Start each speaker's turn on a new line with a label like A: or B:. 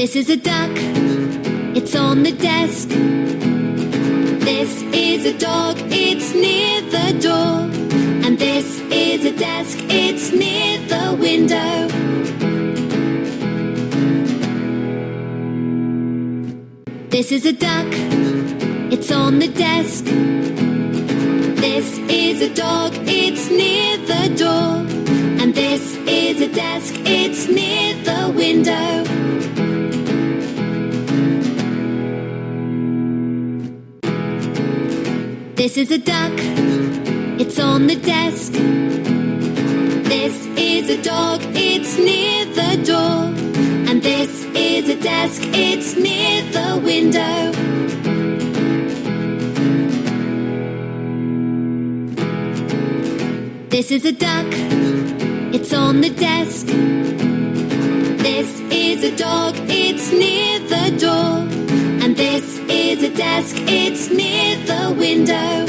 A: This is a duck, it's on the desk. This is a dog, it's near the door. And this is a desk, it's near the window. This is a duck, it's on the desk. This is a dog, it's near the door. And this is a desk, it's near the window. This is a duck, it's on the desk. This is a dog, it's near the door. And this is a desk, it's near the window. This is a duck, it's on the desk. This is a dog, it's near the door. And this is a desk, it's near the window.